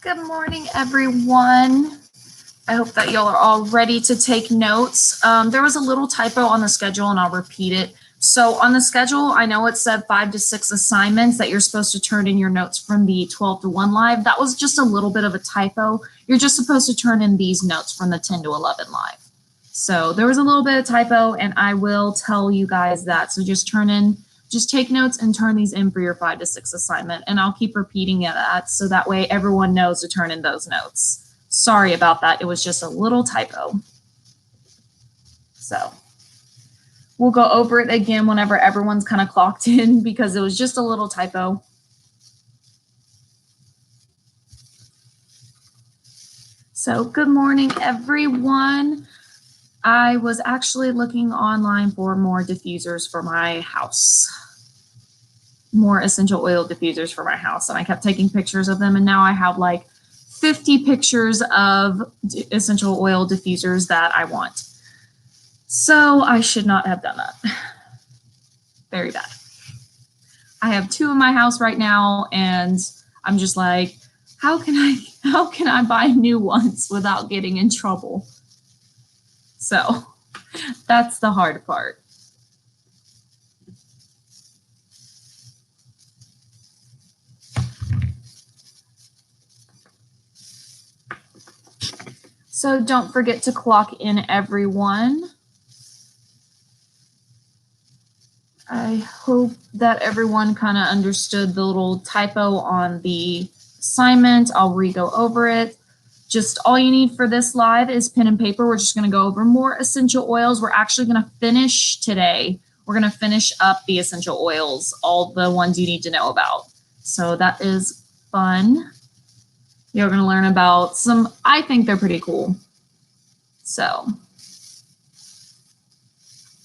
Good morning, everyone. I hope that y'all are all ready to take notes. There was a little typo on the schedule, and I'll repeat it. So on the schedule, I know it said 5 to 6 assignments that you're supposed to turn in your notes from the 12 to 1 live. That was just a little bit of a typo. You're just supposed to turn in these notes from the 10 to 11 live. So there was a little bit of typo, and I will tell you guys that. So just take notes and turn these in for your 5 to 6 assignment. And I'll keep repeating that so that way everyone knows to turn in those notes. Sorry about that. It was just a little typo. So we'll go over it again whenever everyone's kind of clocked in because it was just a little typo. So good morning, everyone. I was actually looking online for more diffusers for my house, more essential oil diffusers for my house. And I kept taking pictures of them. And now I have like 50 pictures of essential oil diffusers that I want. So I should not have done that. Very bad. I have 2 in my house right now, and I'm just like, how can I buy new ones without getting in trouble? So that's the hard part. So don't forget to clock in, everyone. I hope that everyone kind of understood the little typo on the assignment. I'll re-go over it. Just all you need for this live is pen and paper. We're just going to go over more essential oils. We're actually going to finish today. We're going to finish up the essential oils, all the ones you need to know about. So that is fun. You're going to learn about some, I think they're pretty cool. So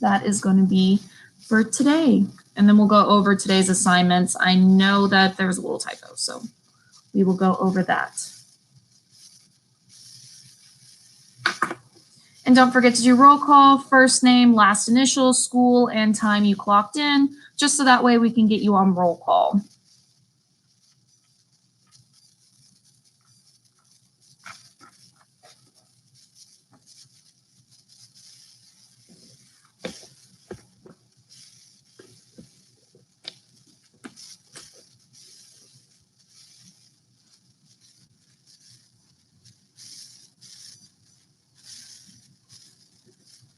that is going to be for today. And then we'll go over today's assignments. I know that there was a little typo, so we will go over that. And don't forget to do roll call, first name, last initial, school, and time you clocked in, just so that way we can get you on roll call.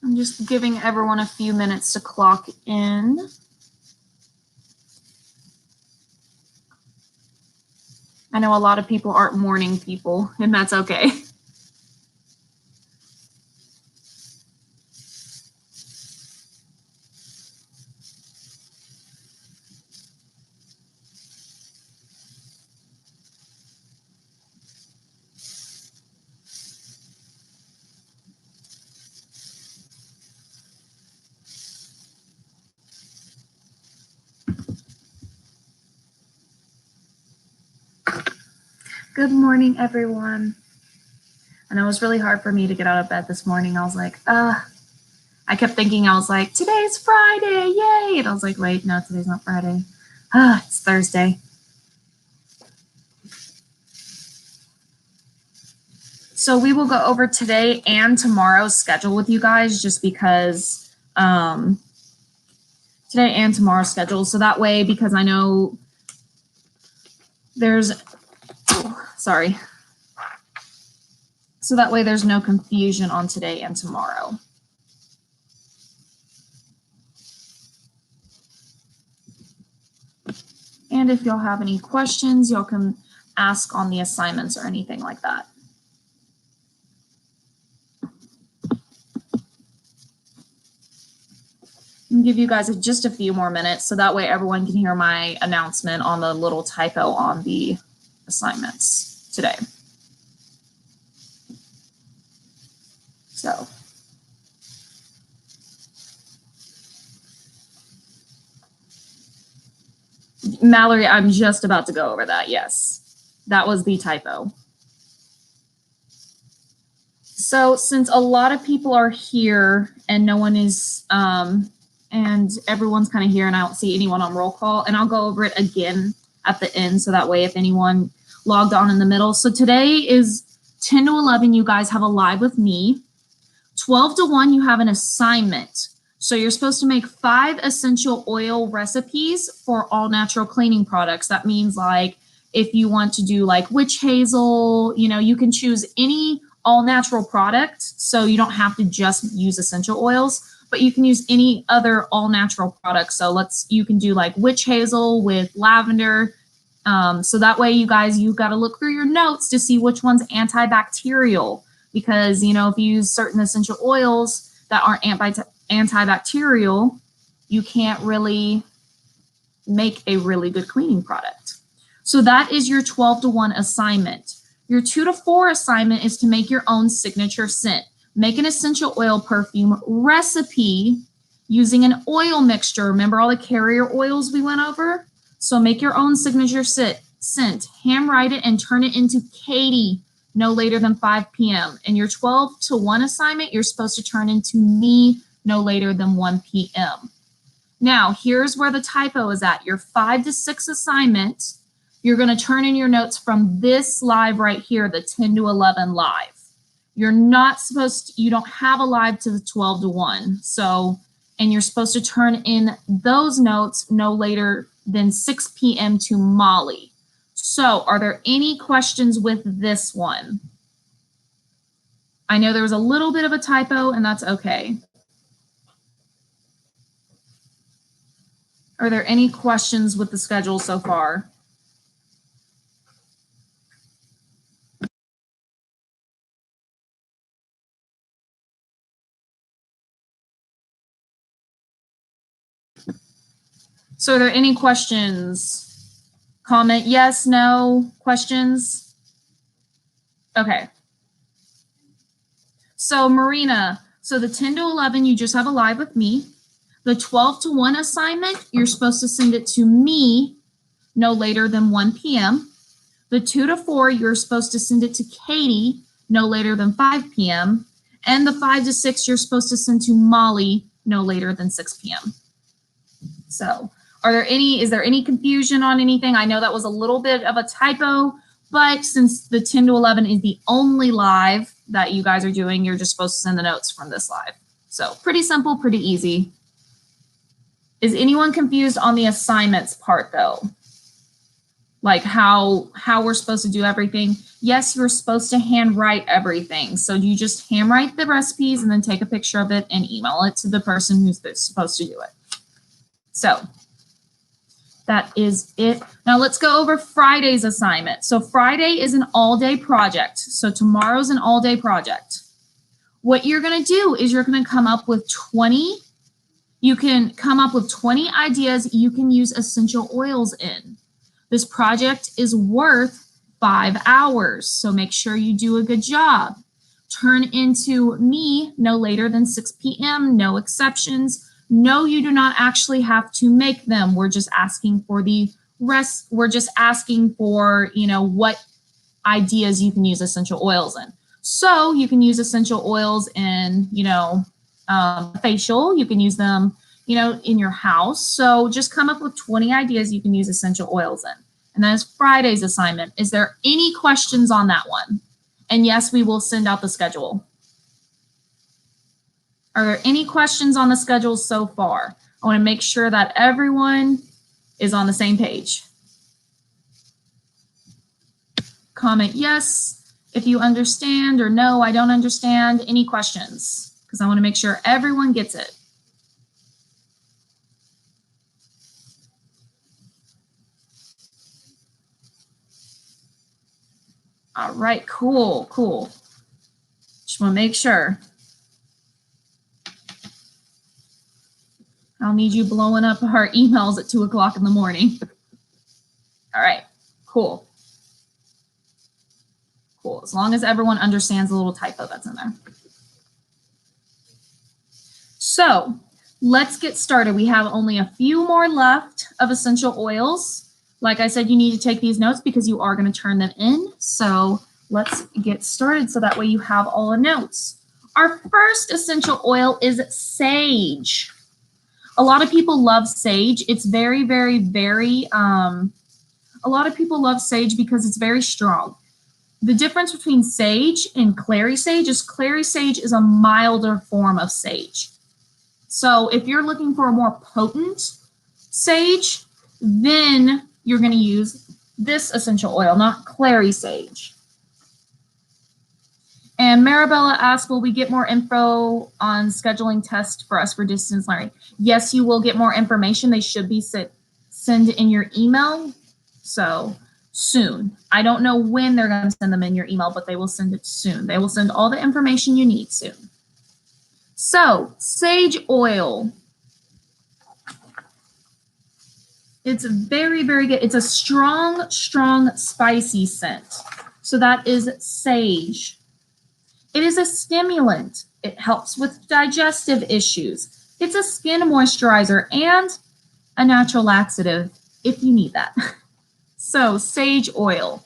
I'm just giving everyone a few minutes to clock in. I know a lot of people aren't morning people, and that's okay. Good morning, everyone. And it was really hard for me to get out of bed this morning. I was like, I kept thinking, I was like, today's Friday, yay. And I was like, wait, no, today's not Friday. It's Thursday. So we will go over today and tomorrow's schedule with you guys just because today and tomorrow's schedule. So that way, because I know there's, sorry. So that way there's no confusion on today and tomorrow. And if y'all have any questions, y'all can ask on the assignments or anything like that. I'll give you guys just a few more minutes so that way everyone can hear my announcement on the little typo on the assignments today. So. Mallory, I'm just about to go over that. Yes, that was the typo. So since a lot of people are here and no one is, and everyone's kind of here and I don't see anyone on roll call, and I'll go over it again at the end so that way if anyone logged on in the middle. So today is 10 to 11, you guys have a live with me. 12 to 1, you have an assignment. So you're supposed to make 5 essential oil recipes for all natural cleaning products. That means like if you want to do like witch hazel, you know, you can choose any all natural product. So you don't have to just use essential oils, but you can use any other all natural product. So you can do like witch hazel with lavender. So that way you guys, you've got to look through your notes to see which one's antibacterial, because, you know, if you use certain essential oils that aren't antibacterial, you can't really make a really good cleaning product. So that is your 12 to 1 assignment. Your 2 to 4 assignment is to make your own signature scent. Make an essential oil perfume recipe using an oil mixture. Remember all the carrier oils we went over? So make your own signature scent, handwrite it, and turn it into Katie no later than 5 p.m. And your 12 to 1 assignment, you're supposed to turn into me no later than 1 p.m. Now, here's where the typo is at. Your 5 to 6 assignment, you're going to turn in your notes from this live right here, the 10 to 11 live. You're not supposed to, you don't have a live to the 12 to 1. So, and you're supposed to turn in those notes no later than 6 p.m. to Molly. So are there any questions with this one? I know there was a little bit of a typo, and that's okay. Are there any questions with the schedule so far? So are there any questions? Comment yes, no, questions? Okay. So Marina, so the 10 to 11, you just have a live with me. The 12 to 1 assignment, you're supposed to send it to me no later than 1 p.m. The 2 to 4, you're supposed to send it to Katie no later than 5 p.m. And the 5 to 6, you're supposed to send to Molly no later than 6 p.m. So is there any confusion on anything? I know that was a little bit of a typo, but since the 10 to 11 is the only live that you guys are doing, you're just supposed to send the notes from this live. So pretty simple, pretty easy. Is anyone confused on the assignments part though? Like how we're supposed to do everything? Yes, you're supposed to handwrite everything. So you just handwrite the recipes and then take a picture of it and email it to the person who's supposed to do it. So that is it. Now let's go over Friday's assignment. So Friday is an all-day project. So tomorrow's an all-day project. What you're going to do is you're going to come up with 20. You can come up with 20 ideas you can use essential oils in. This project is worth 5 hours. So make sure you do a good job. Turn into me no later than 6 p.m. No exceptions. No, you do not actually have to make them. We're just asking for the rest. We're just asking for, you know, what ideas you can use essential oils in. So you can use essential oils in, you know, facial. You can use them, you know, in your house. So just come up with 20 ideas you can use essential oils in. And that is Friday's assignment. Is there any questions on that one? And yes, we will send out the schedule. Are there any questions on the schedule so far? I want to make sure that everyone is on the same page. Comment yes if you understand, or no, I don't understand. Any questions? Because I want to make sure everyone gets it. All right, cool. Just want to make sure. I'll need you blowing up our emails at 2 o'clock in the morning. All right, cool. As long as everyone understands the little typo that's in there. So let's get started. We have only a few more left of essential oils. Like I said, you need to take these notes because you are going to turn them in. So let's get started so that way you have all the notes. Our first essential oil is sage. A lot of people love sage. It's very, very, very, a A lot of people love sage because it's very strong. The difference between sage and clary sage is a milder form of sage. So if you're looking for a more potent sage, then you're going to use this essential oil, not clary sage. And Marabella asked, will we get more info on scheduling tests for us for distance learning? Yes, you will get more information. They should be sent in your email. So soon. I don't know when they're going to send them in your email, but they will send it soon. They will send all the information you need soon. So sage oil. It's very, very good. It's a strong, strong, spicy scent. So that is sage. It is a stimulant. It helps with digestive issues. It's a skin moisturizer and a natural laxative if you need that. So sage oil.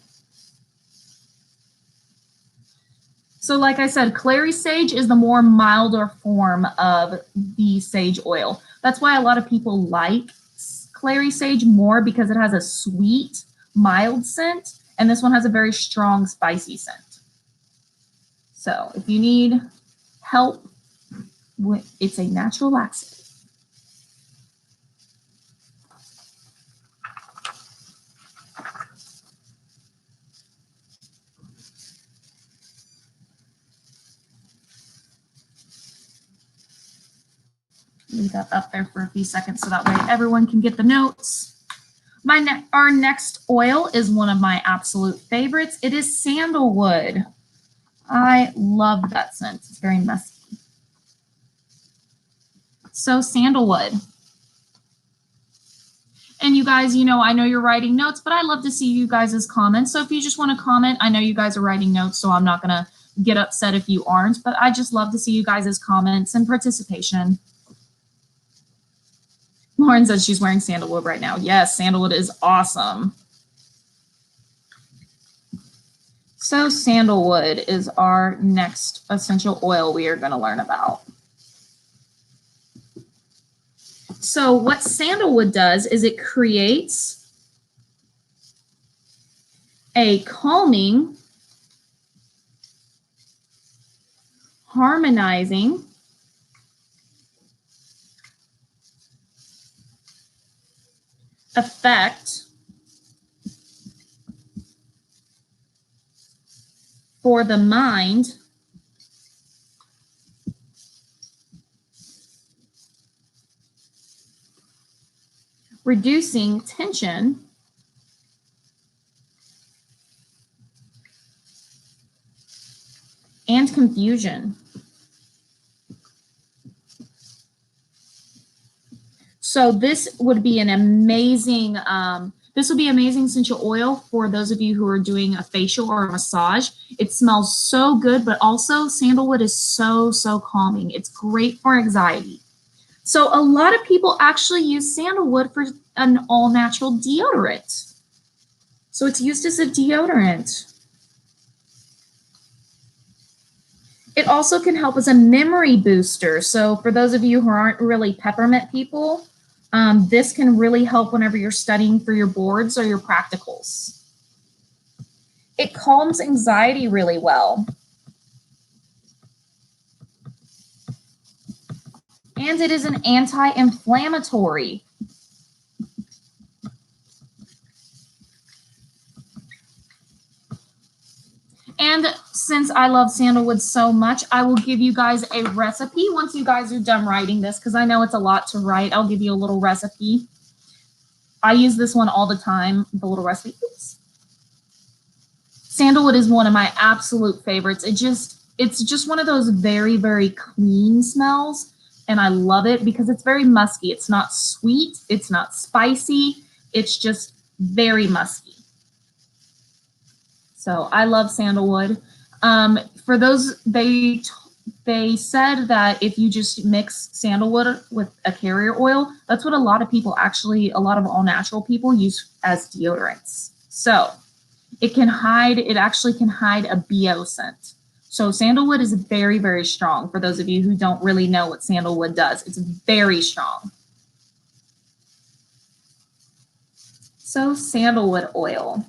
So like I said, clary sage is the more milder form of the sage oil. That's why a lot of people like clary sage more, because it has a sweet, mild scent, and this one has a very strong, spicy scent. So if you need help, it's a natural laxative. Leave that up there for a few seconds so that way everyone can get the notes. Our next oil is one of my absolute favorites. It is sandalwood. I love that scent. It's very musky. So sandalwood. And you guys, you know, I know you're writing notes, but I love to see you guys' comments. So if you just want to comment, I know you guys are writing notes, so I'm not going to get upset if you aren't, but I just love to see you guys' comments and participation. Lauren says she's wearing sandalwood right now. Yes, sandalwood is awesome. So sandalwood is our next essential oil we are going to learn about. So what sandalwood does is it creates a calming, harmonizing, effect for the mind reducing tension and confusion. So this would be an amazing, essential oil for those of you who are doing a facial or a massage. It smells so good, but also sandalwood is so, so calming. It's great for anxiety. So a lot of people actually use sandalwood for an all-natural deodorant. So it's used as a deodorant. It also can help as a memory booster. So for those of you who aren't really peppermint people, this can really help whenever you're studying for your boards or your practicals. It calms anxiety really well. And it is an anti-inflammatory. And since I love sandalwood so much, I will give you guys a recipe once you guys are done writing this, because I know it's a lot to write. I'll give you a little recipe. I use this one all the time, the little recipe. Oops. Sandalwood is one of my absolute favorites. It's just one of those very, very clean smells, and I love it because it's very musky. It's not sweet. It's not spicy. It's just very musky. So I love sandalwood. For those, they said that if you just mix sandalwood with a carrier oil, that's what a lot of people actually, a lot of all natural people use as deodorants. So it actually can hide a BO scent. So sandalwood is very, very strong. For those of you who don't really know what sandalwood does, it's very strong. So sandalwood oil.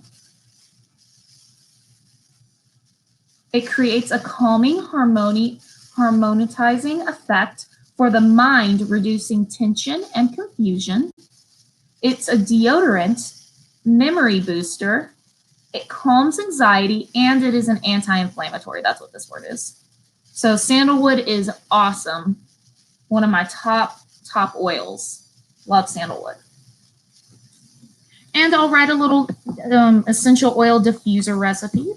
It creates a calming, harmonizing effect for the mind, reducing tension and confusion. It's a deodorant, memory booster. It calms anxiety, and it is an anti-inflammatory. That's what this word is. So sandalwood is awesome. One of my top oils. Love sandalwood. And I'll write a little essential oil diffuser recipe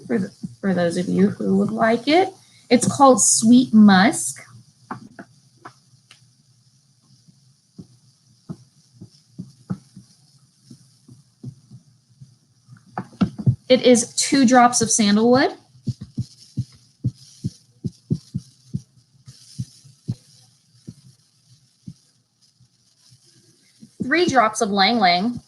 for those of you who would like it. It's called Sweet Musk. It is 2 drops of sandalwood, 3 drops of lang lang,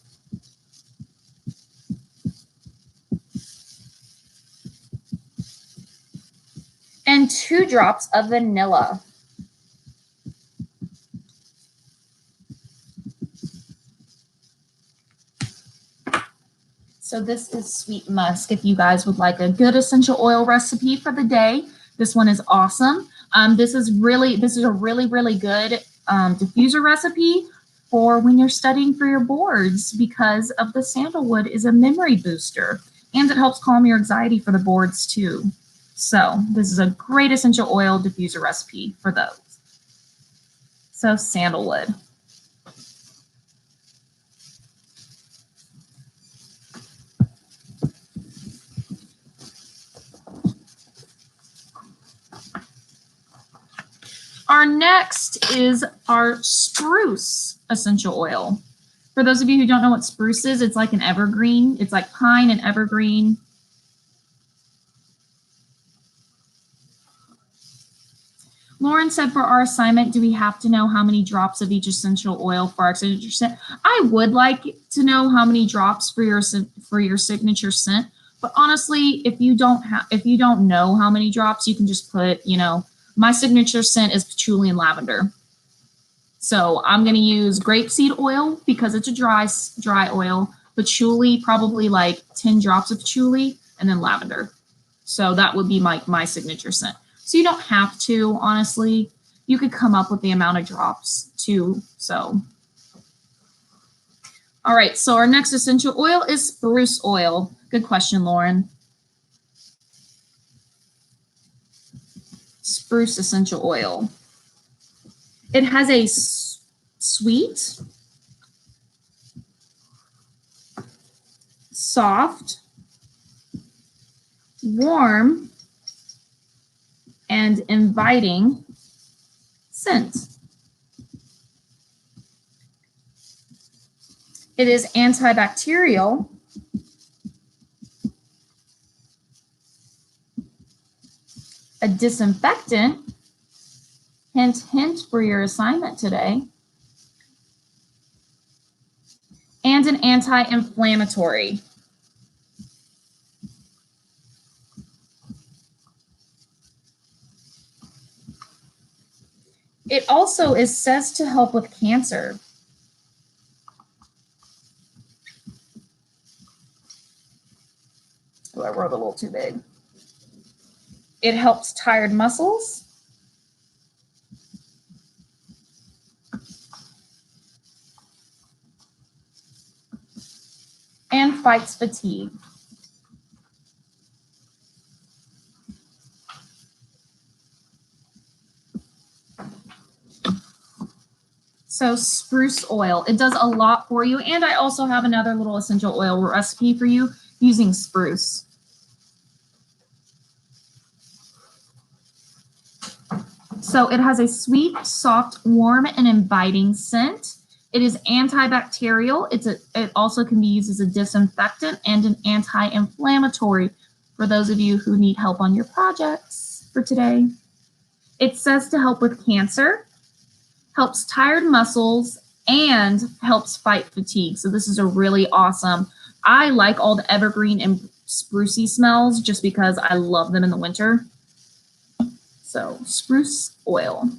and 2 drops of vanilla. So this is Sweet Musk. If you guys would like a good essential oil recipe for the day, this one is awesome. This is a really good diffuser recipe for when you're studying for your boards, because of the sandalwood is a memory booster, and it helps calm your anxiety for the boards too. So this is a great essential oil diffuser recipe for those. So sandalwood. Our next is our spruce essential oil. For those of you who don't know what spruce is, it's like an evergreen. It's like pine and evergreen. Lauren said, for our assignment, do we have to know how many drops of each essential oil for our signature scent? I would like to know how many drops for your signature scent, but honestly, if you don't know how many drops, you can just put, my signature scent is patchouli and lavender. So I'm going to use grapeseed oil because it's a dry oil, patchouli, probably like 10 drops of patchouli, and then lavender. So that would be my signature scent. So you don't have to, honestly. You could come up with the amount of drops too. So, all right. So our next essential oil is spruce oil. Good question, Lauren. Spruce essential oil. It has a sweet, soft, warm, and inviting scent. It is antibacterial, a disinfectant, hint for your assignment today, and an anti-inflammatory. It also says to help with cancer. Oh, I wrote a little too big. It helps tired muscles. And fights fatigue. So spruce oil, it does a lot for you. And I also have another little essential oil recipe for you using spruce. So it has a sweet, soft, warm, and inviting scent. It is antibacterial. It also can be used as a disinfectant and an anti-inflammatory for those of you who need help on your projects for today. It says to help with cancer, helps tired muscles, and helps fight fatigue. So this is a really awesome. I like all the evergreen and sprucey smells just because I love them in the winter. So spruce oil.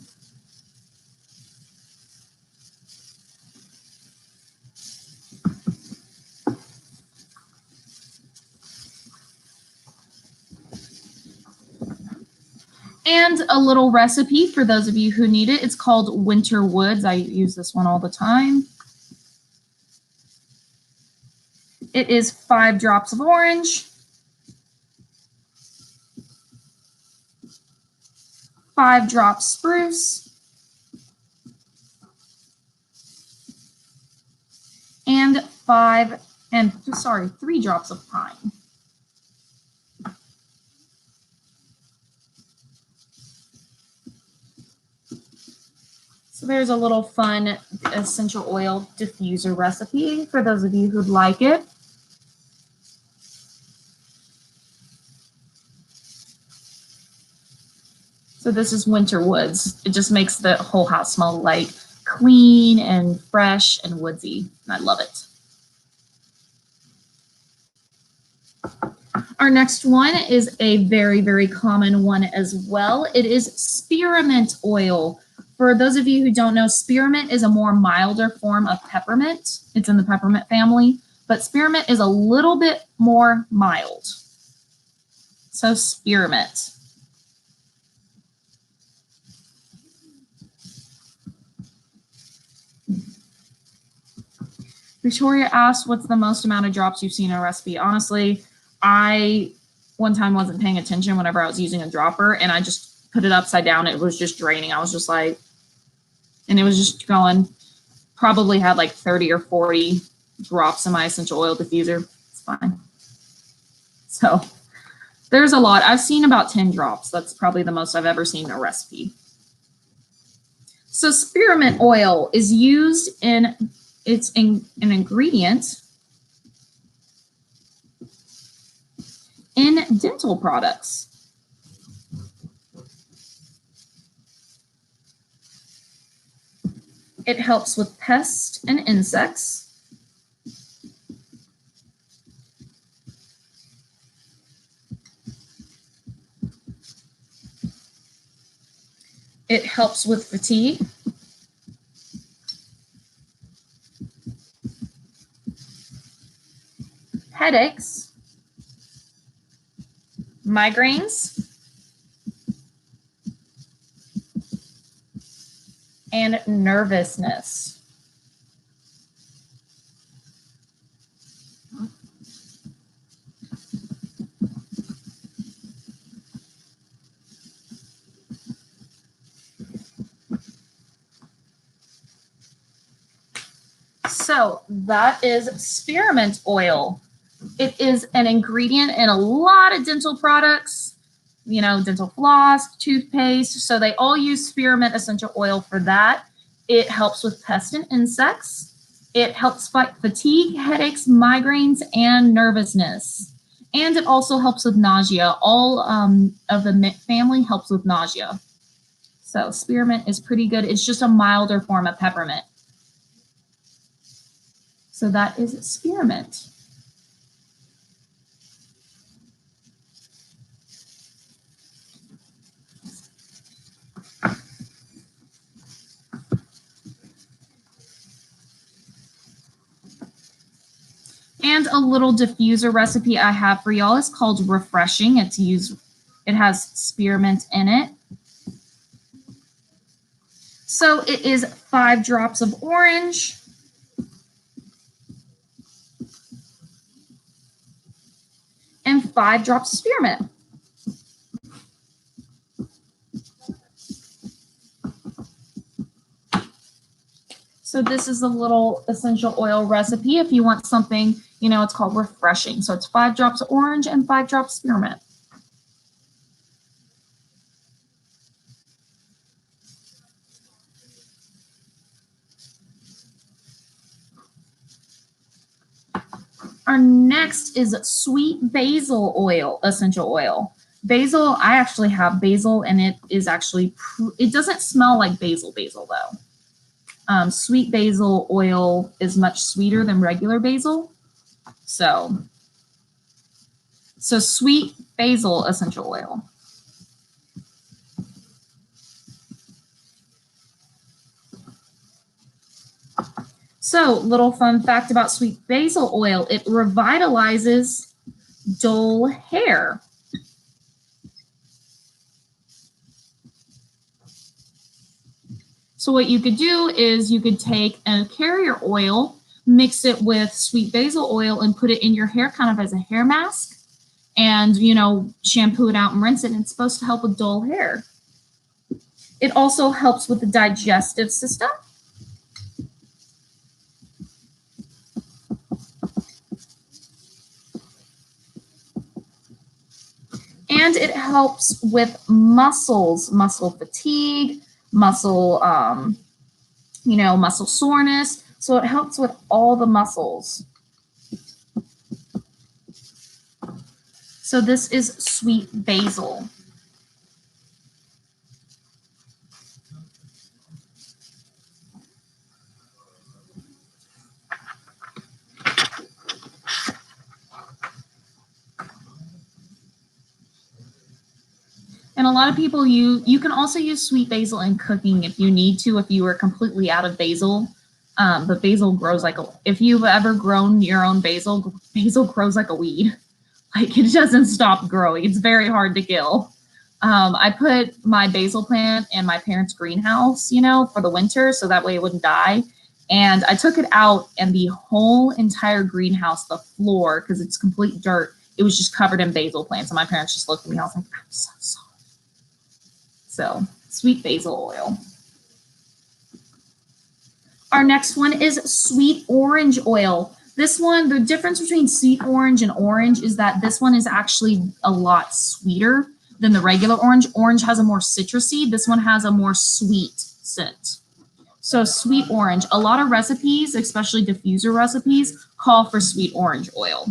And a little recipe for those of you who need it. It's called Winter Woods. I use this one all the time. It is 5 drops of orange, 5 drops spruce, and 3 drops of pine. So there's a little fun essential oil diffuser recipe for those of you who'd like it. So this is Winter Woods. It just makes the whole house smell like clean and fresh and woodsy. And I love it. Our next one is a very, very common one as well. It is spearmint oil. For those of you who don't know, spearmint is a more milder form of peppermint. It's in the peppermint family, but spearmint is a little bit more mild. So spearmint. Victoria asked, what's the most amount of drops you've seen in a recipe? Honestly, I one time wasn't paying attention whenever I was using a dropper, and I just put it upside down. It was just draining. I was just like, and it was just going, probably had like 30 or 40 drops in my essential oil diffuser. It's fine. So there's a lot. I've seen about 10 drops. That's probably the most I've ever seen in a recipe. So spearmint oil is used in, it's an ingredient in dental products. It helps with pests and insects. It helps with fatigue. Headaches, migraines, and nervousness. So that is spearmint oil. It is an ingredient in a lot of dental products, you know, dental floss, toothpaste. So they all use spearmint essential oil for that. It helps with pests and insects. It helps fight fatigue, headaches, migraines, and nervousness. And it also helps with nausea. All of the family helps with nausea. So spearmint is pretty good. It's just a milder form of peppermint. So that is spearmint. And a little diffuser recipe I have for y'all is called Refreshing. It has spearmint in it. So it is 5 drops of orange, and 5 drops of spearmint. So this is a little essential oil recipe. If you want something, you know, it's called Refreshing. So it's 5 drops of orange and 5 drops of spearmint. Our next is sweet basil oil, essential oil. Basil, I actually have basil, and it is actually, it doesn't smell like basil though. Sweet basil oil is much sweeter than regular basil. So sweet basil essential oil. So little fun fact about sweet basil oil, it revitalizes dull hair. So what you could do is you could take a carrier oil, mix it with sweet basil oil, and put it in your hair kind of as a hair mask, and shampoo it out and rinse it, and it's supposed to help with dull hair. It also helps with the digestive system. And it helps with muscles, muscle fatigue, muscle soreness. So it helps with all the muscles. So this is sweet basil. And a lot of people, you can also use sweet basil in cooking if you need to, if you are completely out of basil. But basil grows if you've ever grown your own basil grows like a weed. Like, it doesn't stop growing. It's very hard to kill. I put my basil plant in my parents' greenhouse, for the winter, so that way it wouldn't die. And I took it out, and the whole entire greenhouse, the floor, because it's complete dirt, it was just covered in basil plants. And my parents just looked at me. I was like, I'm so sorry. So, sweet basil oil. Our next one is sweet orange oil. This one, the difference between sweet orange and orange is that this one is actually a lot sweeter than the regular orange. Orange has a more citrusy. This one has a more sweet scent. So sweet orange, a lot of recipes, especially diffuser recipes, call for sweet orange oil.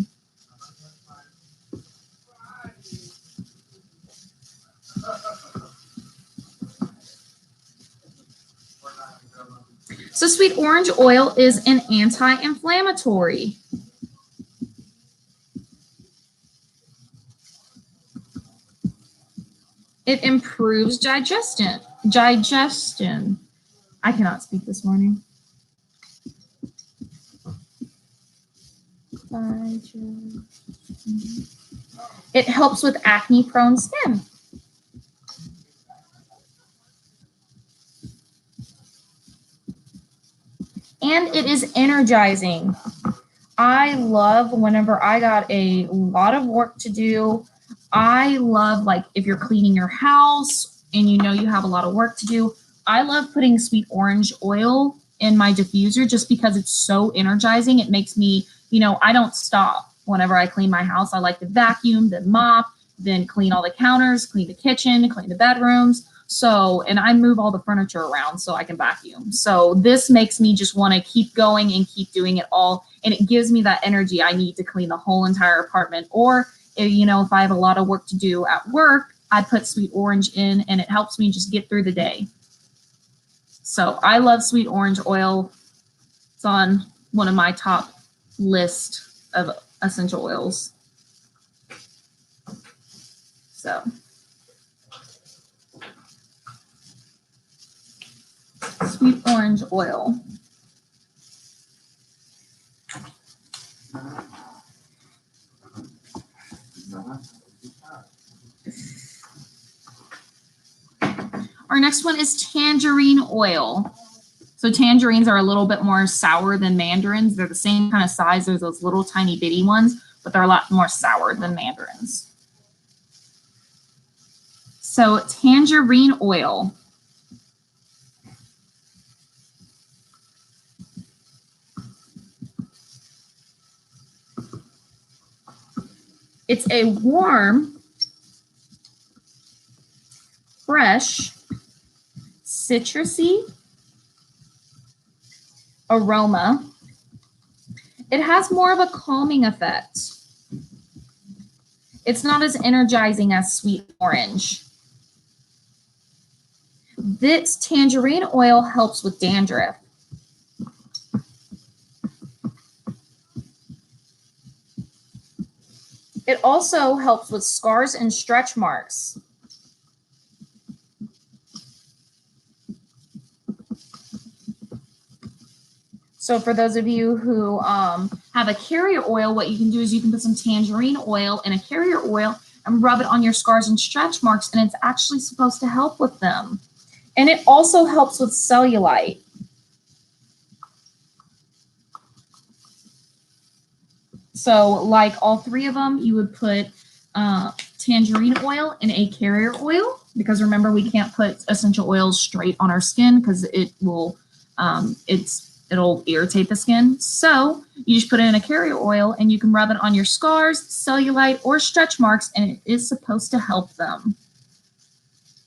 So sweet orange oil is an anti-inflammatory. It improves digestion. I cannot speak this morning. It helps with acne-prone skin. And it is energizing. I love whenever I got a lot of work to do. I love, like, if you're cleaning your house and you have a lot of work to do, I love putting sweet orange oil in my diffuser just because it's so energizing. It makes me, I don't stop whenever I clean my house. I like to vacuum, then mop, then clean all the counters, clean the kitchen, clean the bedrooms. So, and I move all the furniture around so I can vacuum. So this makes me just want to keep going and keep doing it all. And it gives me that energy I need to clean the whole entire apartment. Or, if I have a lot of work to do at work, I put sweet orange in and it helps me just get through the day. So I love sweet orange oil. It's on one of my top list of essential oils. So. Sweet orange oil. Our next one is tangerine oil. So tangerines are a little bit more sour than mandarins. They're the same kind of size. They're those little tiny bitty ones, but they're a lot more sour than mandarins. So tangerine oil. It's a warm, fresh, citrusy aroma. It has more of a calming effect. It's not as energizing as sweet orange. This tangerine oil helps with dandruff. It also helps with scars and stretch marks. So for those of you who have a carrier oil, what you can do is you can put some tangerine oil in a carrier oil and rub it on your scars and stretch marks, and it's actually supposed to help with them. And it also helps with cellulite. So like all three of them, you would put tangerine oil in a carrier oil, because remember, we can't put essential oils straight on our skin because it will it'll irritate the skin. So you just put it in a carrier oil and you can rub it on your scars, cellulite, or stretch marks, and it is supposed to help them.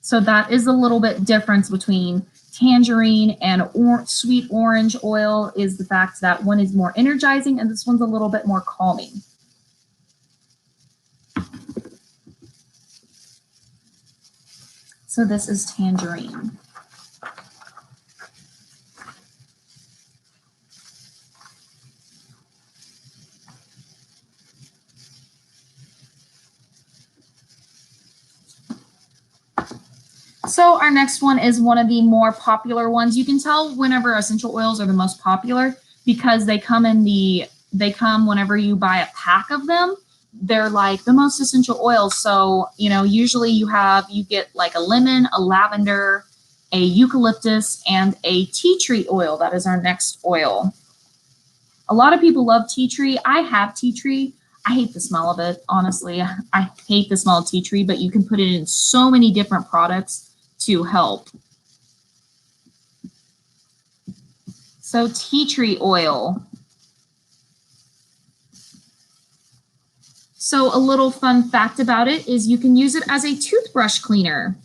So that is a little bit difference between tangerine and sweet orange oil, is the fact that one is more energizing and this one's a little bit more calming. So this is tangerine. So our next one is one of the more popular ones. You can tell whenever essential oils are the most popular because they come whenever you buy a pack of them. They're like the most essential oils. So, usually you get like a lemon, a lavender, a eucalyptus, and a tea tree oil. That is our next oil. A lot of people love tea tree. I have tea tree. I hate the smell of it, honestly. I hate the smell of tea tree, but you can put it in so many different products to help. So tea tree oil. So a little fun fact about it is you can use it as a toothbrush cleaner.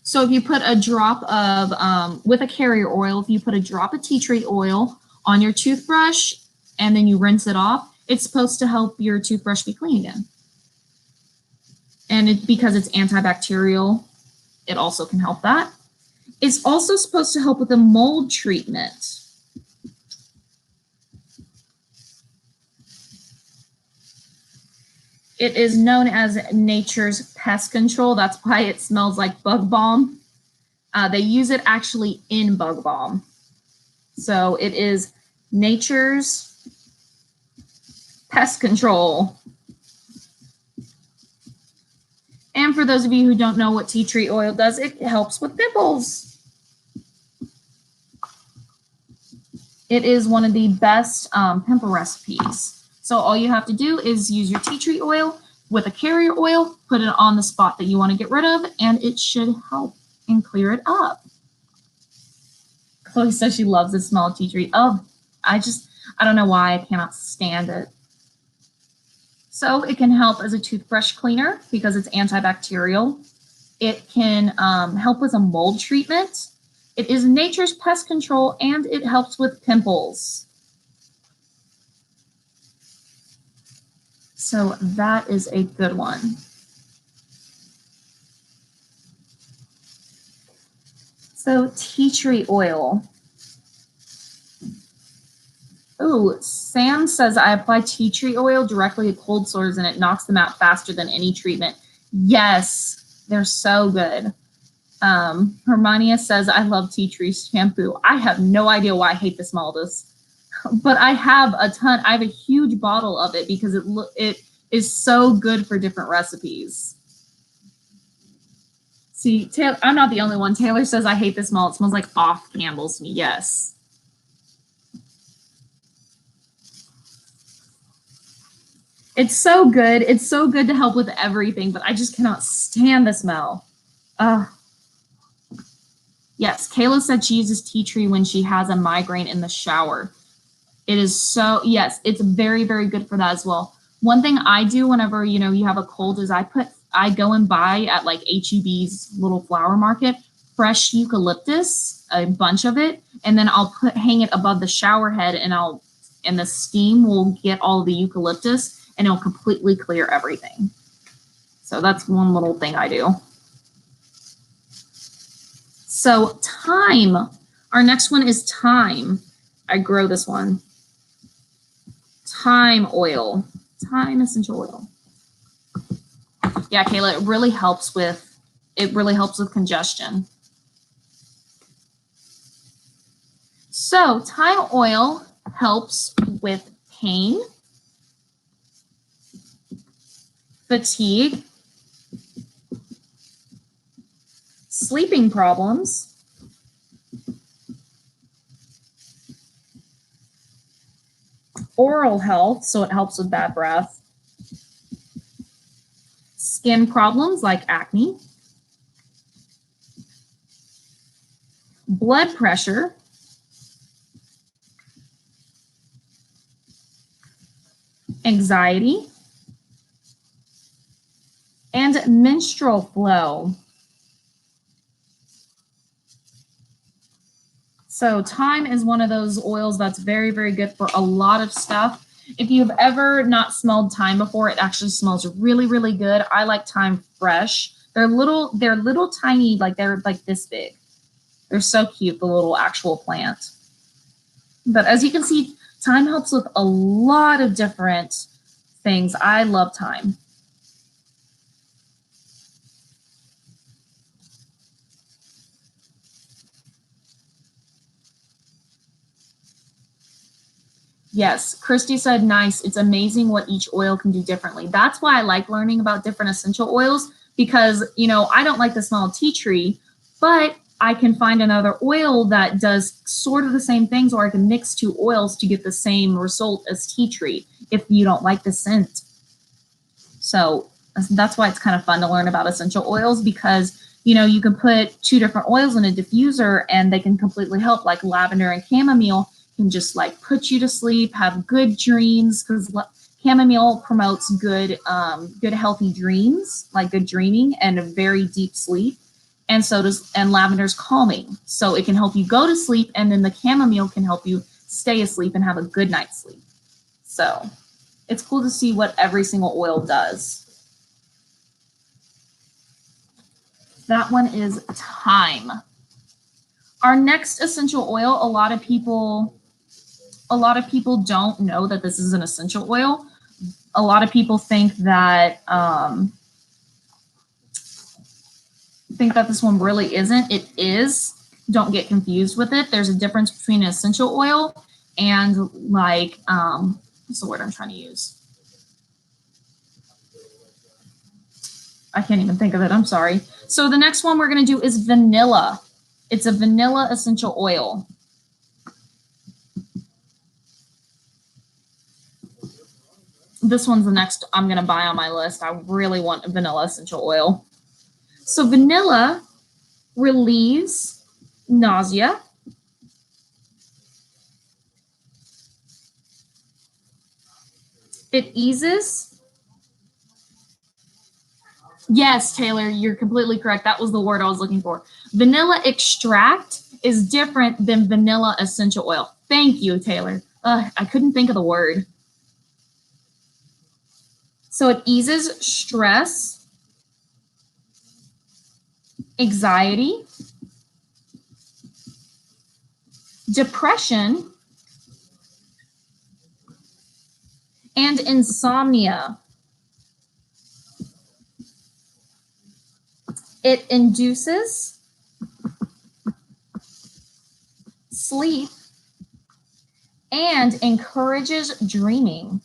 So if you put a drop of, with a carrier oil, if you put a drop of tea tree oil on your toothbrush and then you rinse it off, it's supposed to help your toothbrush be clean again. And because it's antibacterial, it also can help that. It's also supposed to help with the mold treatment. It is known as nature's pest control. That's why it smells like bug balm. They use it actually in bug balm. So it is nature's pest control. And for those of you who don't know what tea tree oil does, it helps with pimples. It is one of the best pimple recipes. So all you have to do is use your tea tree oil with a carrier oil, put it on the spot that you want to get rid of, and it should help and clear it up. Chloe says she loves the smell of tea tree. Oh, I don't know why I cannot stand it. So it can help as a toothbrush cleaner because it's antibacterial. It can help with a mold treatment. It is nature's pest control, and it helps with pimples. So that is a good one. So tea tree oil. Oh, Sam says I apply tea tree oil directly to cold sores and it knocks them out faster than any treatment. Yes, they're so good. Hermania says I love tea tree shampoo. I have no idea why I hate the smell of this, but I have a ton. I have a huge bottle of it because it is so good for different recipes. See, Taylor, I'm not the only one. Taylor says I hate the smell. It smells like off candles to me. Yes. It's so good. It's so good to help with everything, but I just cannot stand the smell. Yes, Kayla said she uses tea tree when she has a migraine in the shower. It is so, yes, it's very, very good for that as well. One thing I do whenever, you have a cold is I go and buy at like H-E-B's little flower market, fresh eucalyptus, a bunch of it, and then I'll hang it above the shower head and the steam will get all the eucalyptus and it'll completely clear everything. So that's one little thing I do. So thyme, our next one is thyme. I grow this one. Thyme oil, thyme essential oil. Yeah, Kayla, it really helps with congestion. So thyme oil helps with pain, fatigue, sleeping problems, oral health, so it helps with bad breath, skin problems like acne, blood pressure, anxiety, and menstrual flow. So thyme is one of those oils that's very, very good for a lot of stuff. If you've ever not smelled thyme before, it actually smells really, really good. I like thyme fresh. They're little tiny, like they're like this big. They're so cute, the little actual plant. But as you can see, thyme helps with a lot of different things. I love thyme. Yes, Christy said, nice. It's amazing what each oil can do differently. That's why I like learning about different essential oils because, you know, I don't like the smell of tea tree, but I can find another oil that does sort of the same things, or I can mix two oils to get the same result as tea tree if you don't like the scent. So that's why it's kind of fun to learn about essential oils because, you know, you can put two different oils in a diffuser and they can completely help, like lavender and chamomile can just like put you to sleep, have good dreams, because chamomile promotes good healthy dreams, like good dreaming and a very deep sleep. And so does, and lavender's calming. So it can help you go to sleep, and then the chamomile can help you stay asleep and have a good night's sleep. So it's cool to see what every single oil does. That one is thyme. Our next essential oil, a lot of people don't know that this is an essential oil. A lot of people think that this one really isn't. It is. Don't get confused with it. There's a difference between an essential oil and like what's the word I'm trying to use? I can't even think of it. I'm sorry. So the next one we're going to do is vanilla. It's a vanilla essential oil. This one's the next I'm going to buy on my list. I really want a vanilla essential oil. So vanilla relieves nausea, it eases. Yes, Taylor, you're completely correct. That was the word I was looking for. Vanilla extract is different than vanilla essential oil. Thank you, Taylor. I couldn't think of the word. So it eases stress, anxiety, depression, and insomnia. It induces sleep and encourages dreaming.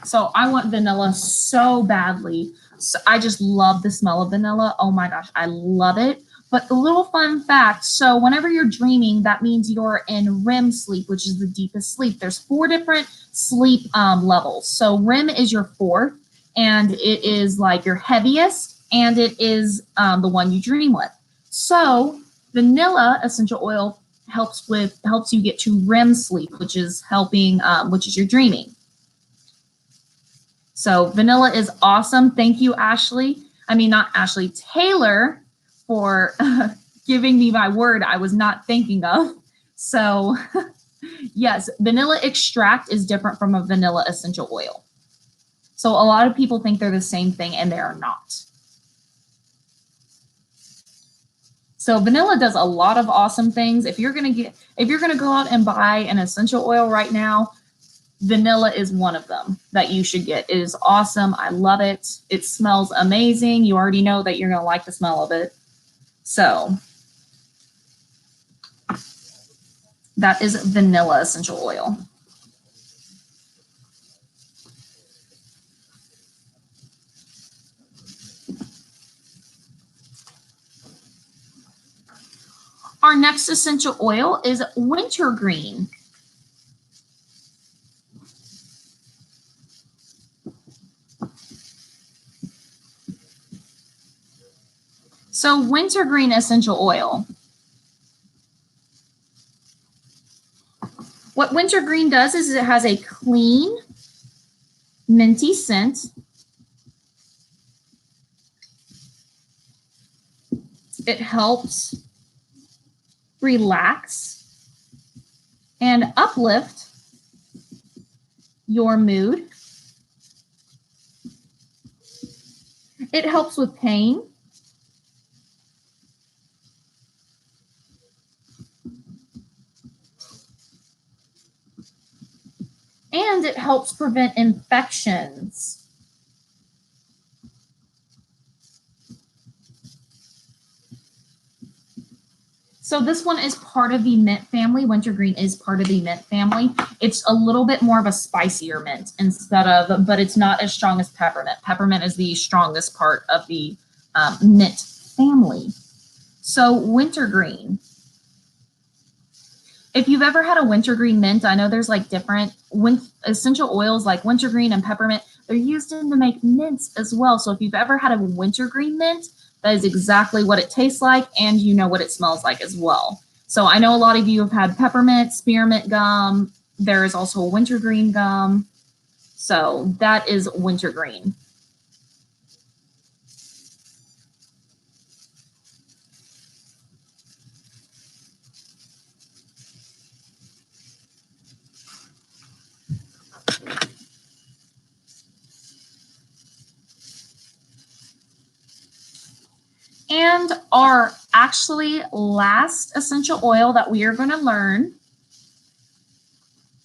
So I want vanilla so badly. So I just love the smell of vanilla. Oh my gosh, I love it. But the little fun fact, so whenever you're dreaming, that means you're in REM sleep, which is the deepest sleep. There's 4 different sleep levels. So REM is your 4th, and it is like your heaviest, and it is the one you dream with. So vanilla essential oil helps you get to REM sleep, which is which is your dreaming. So vanilla is awesome. Thank you, Ashley. I mean, not Ashley, Taylor, for giving me my word I was not thinking of. So yes, vanilla extract is different from a vanilla essential oil. So a lot of people think they're the same thing, and they are not. So vanilla does a lot of awesome things. If you're gonna go out and buy an essential oil right now, vanilla is one of them that you should get. It is awesome. I love it. It smells amazing. You already know that you're going to like the smell of it. So That is vanilla essential oil. Our next essential oil is wintergreen. So wintergreen essential oil. What wintergreen does is it has a clean, minty scent. It helps relax and uplift your mood. It helps with pain. And it helps prevent infections. So this one is part of the mint family. Wintergreen is part of the mint family. It's a little bit more of a spicier mint but it's not as strong as peppermint. Peppermint is the strongest part of the mint family. So wintergreen. If you've ever had a wintergreen mint, I know there's like different essential oils like wintergreen and peppermint. They're used to make mints as well. So if you've ever had a wintergreen mint, that is exactly what it tastes like, and you know what it smells like as well. So I know a lot of you have had peppermint, spearmint gum. There is also a wintergreen gum. So that is wintergreen. And our actually last essential oil that we are going to learn,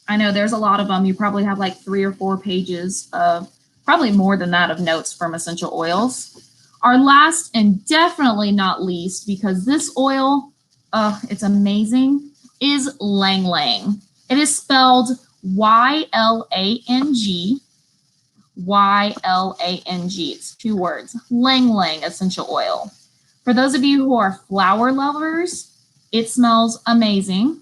I know there's a lot of them. You probably have like 3 or 4 pages of, probably more than that, of notes from essential oils. Our last and definitely not least, because this oil, it's amazing, is Lang Lang. It is spelled Y-L-A-N-G. Y-L-A-N-G. It's 2 words. Lang Lang essential oil. For those of you who are flower lovers, it smells amazing.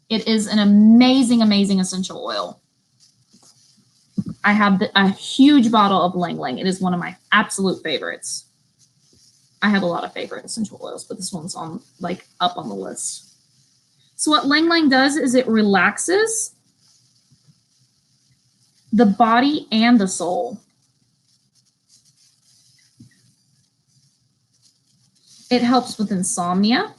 It is an amazing, amazing essential oil. I have a huge bottle of Lang Lang. It is one of my absolute favorites. I have a lot of favorite essential oils, but this one's on up on the list. So what Lang Lang does is it relaxes the body and the soul. It helps with insomnia.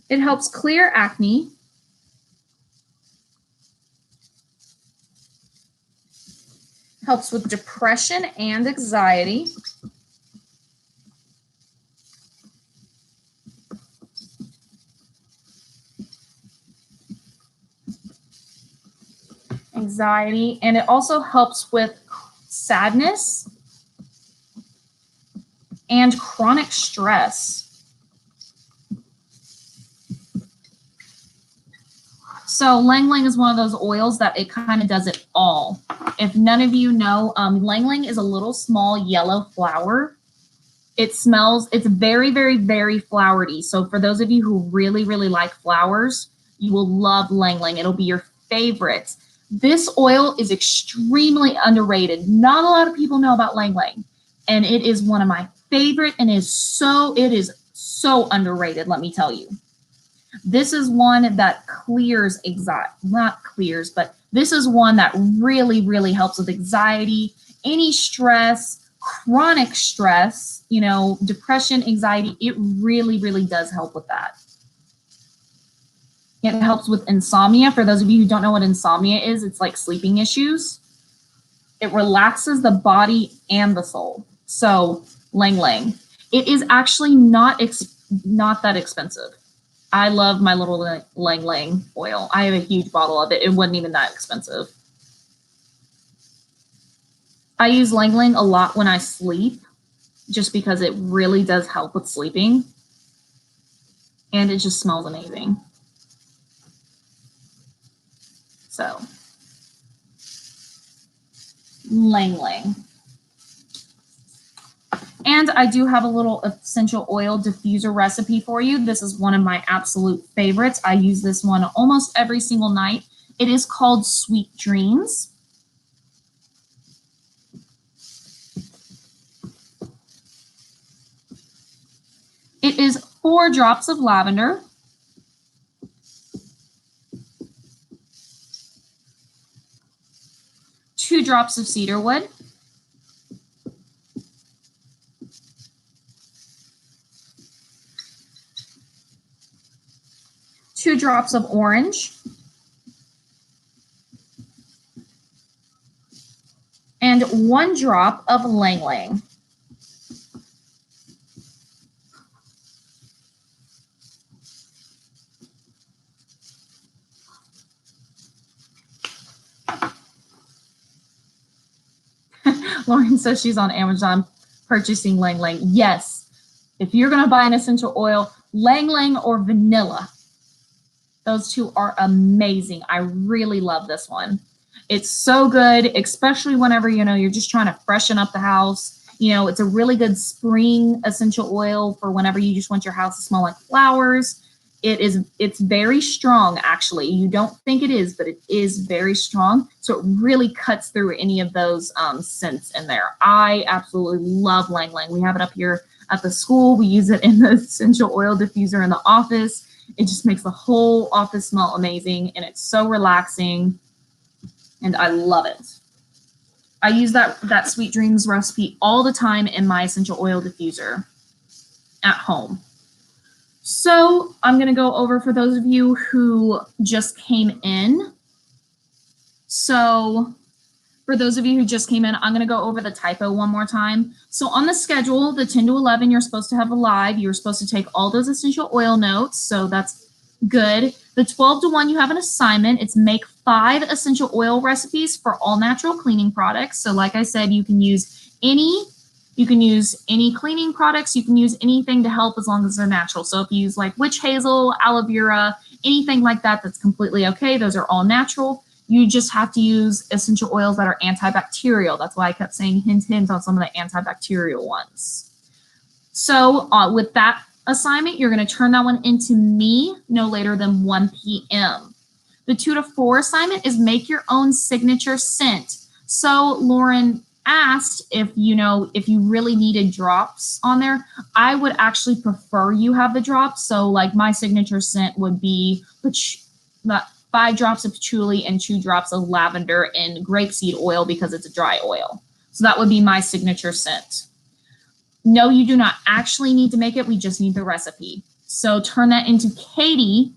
It helps clear acne. Helps with depression and anxiety. And it also helps with sadness and chronic stress. So Lang Lang is one of those oils that it kind of does it all. If none of you know, Lang Lang is a little small yellow flower. It's very, very, very flowery. So for those of you who really, really like flowers, you will love Lang Lang. It'll be your favorite. This oil is extremely underrated. Not a lot of people know about Lang Lang, and it is one of my favorite, and it is so underrated, let me tell you. This is one that clears anxiety, not clears, but this is one that really, really helps with anxiety, any stress, chronic stress, depression, anxiety. It really, really does help with that. It helps with insomnia. For those of you who don't know what insomnia is, it's like sleeping issues. It relaxes the body and the soul. So Lang Lang. It is actually not that expensive. I love my little Lang Lang oil. I have a huge bottle of it. It wasn't even that expensive. I use Lang Lang a lot when I sleep, just because it really does help with sleeping. And it just smells amazing. So, Lang Lang. And I do have a little essential oil diffuser recipe for you. This is one of my absolute favorites. I use this one almost every single night. It is called Sweet Dreams. It is 4 drops of lavender, 2 drops of cedarwood, 2 drops of orange, and 1 drop of Lang Lang. Lauren says she's on Amazon purchasing Lang Lang. Yes, if you're going to buy an essential oil, Lang Lang or vanilla. Those two are amazing. I really love this one. It's so good, especially whenever, you're just trying to freshen up the house. It's a really good spring essential oil for whenever you just want your house to smell like flowers. It's very strong, actually. You don't think it is, but it is very strong. So it really cuts through any of those scents in there. I absolutely love Lang Lang. We have it up here at the school. We use it in the essential oil diffuser in the office. It just makes the whole office smell amazing, and it's so relaxing, and I love it. I use that Sweet Dreams recipe all the time in my essential oil diffuser at home. So I'm going to go over for those of you who just came in. So for those of you who just came in, I'm going to go over the typo one more time. So on the schedule, the 10 to 11, you're supposed to have a live. You're supposed to take all those essential oil notes. So that's good. The 12 to 1, you have an assignment. It's make 5 essential oil recipes for all natural cleaning products. So like I said, you can use any cleaning products. You can use anything to help as long as they're natural. So if you use like witch hazel, aloe vera, anything like that, that's completely okay. Those are all natural. You just have to use essential oils that are antibacterial. That's why I kept saying hint on some of the antibacterial ones. So with that assignment, you're going to turn that one into me no later than 1 p.m. The 2 to 4 assignment is make your own signature scent. So Lauren asked if you really needed drops on there. I would actually prefer you have the drops. So like my signature scent would be 5 drops of patchouli and 2 drops of lavender and grapeseed oil because it's a dry oil. So that would be my signature scent. No, you do not actually need to make it. We just need the recipe. So turn that into Katie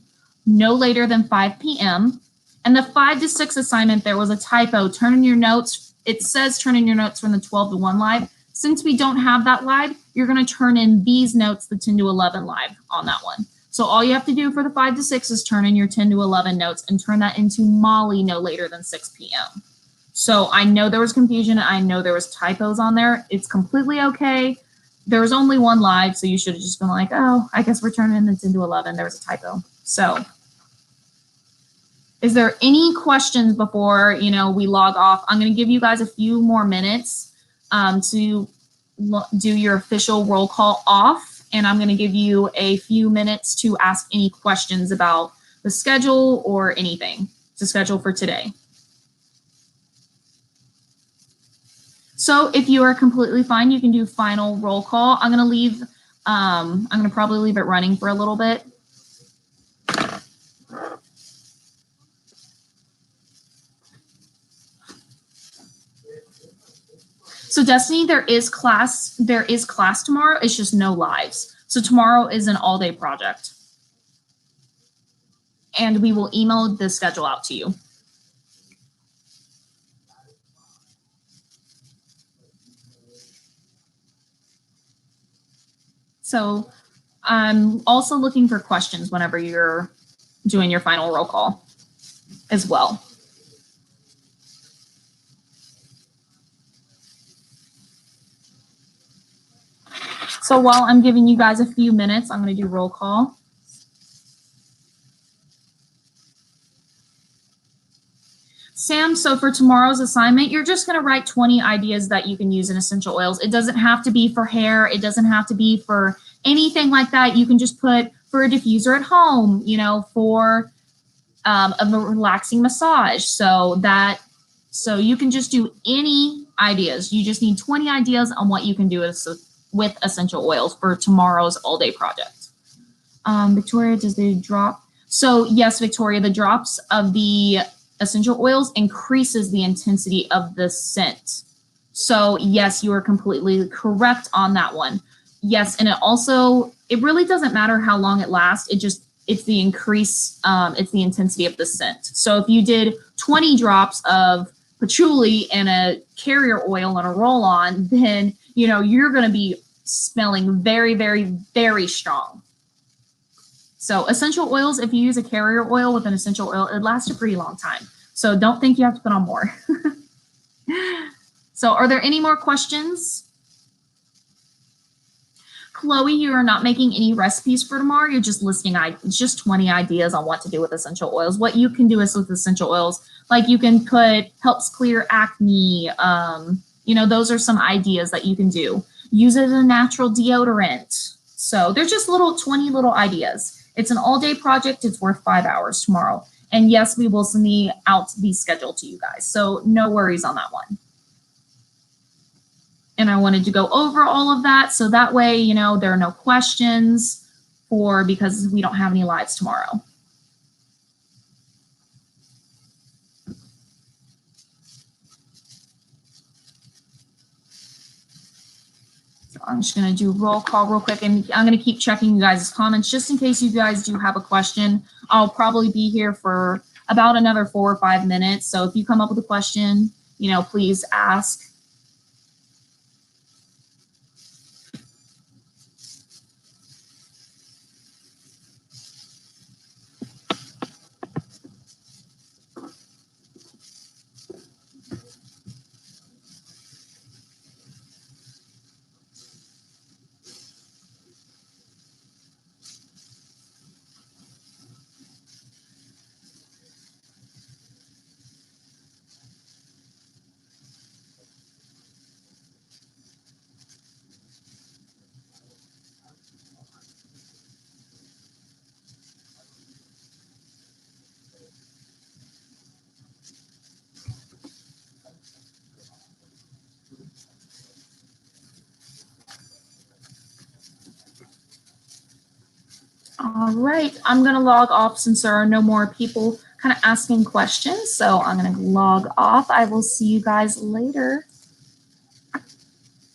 no later than 5 p.m. And the 5 to 6 assignment, there was a typo. Turn in your notes. It says turn in your notes from the 12 to 1 live. Since we don't have that live, you're going to turn in these notes, the 10 to 11 live on that one. So all you have to do for the 5 to 6 is turn in your 10 to 11 notes and turn that into Molly no later than 6 p.m. So I know there was confusion. I know there was typos on there. It's completely okay. There was only one live, so you should have just been like, oh, I guess we're turning in the 10 to 11. There was a typo. So is there any questions before, we log off? I'm going to give you guys a few more minutes to do your official roll call off, and I'm going to give you a few minutes to ask any questions about the schedule or anything to schedule for today. So if you are completely fine, you can do final roll call. I'm going to probably leave it running for a little bit. So Destiny, there is class tomorrow. It's just no lives. So tomorrow is an all-day project. And we will email the schedule out to you. So I'm also looking for questions whenever you're doing your final roll call as well. So while I'm giving you guys a few minutes, I'm going to do roll call. Sam, so for tomorrow's assignment, you're just going to write 20 ideas that you can use in essential oils. It doesn't have to be for hair. It doesn't have to be for anything like that. You can just put for a diffuser at home, you know, for a relaxing massage. So you can just do any ideas. You just need 20 ideas on what you can do with essential oils for tomorrow's all-day project. Victoria, does the drop? So yes, Victoria, the drops of the essential oils increases the intensity of the scent. So yes, you are completely correct on that one. Yes, and it really doesn't matter how long it lasts. It's the increase, it's the intensity of the scent. So if you did 20 drops of patchouli and a carrier oil and a roll-on, then you're going to be smelling very, very, very strong. So essential oils, if you use a carrier oil with an essential oil, it lasts a pretty long time. So don't think you have to put on more. So are there any more questions? Chloe, you are not making any recipes for tomorrow. You're just listing just 20 ideas on what to do with essential oils. What you can do is with essential oils, like you can put helps clear acne. Those are some ideas that you can do. Use it as a natural deodorant. So they're just 20 little ideas. It's an all-day project. It's worth 5 hours tomorrow. And yes, we will send out the schedule to you guys. So no worries on that one. And I wanted to go over all of that so that way, there are no questions because we don't have any lives tomorrow. So I'm just going to do roll call real quick, and I'm going to keep checking you guys' comments just in case you guys do have a question. I'll probably be here for about another 4 or 5 minutes. So if you come up with a question, please ask. All right, I'm going to log off since there are no more people kind of asking questions. So I'm going to log off. I will see you guys later.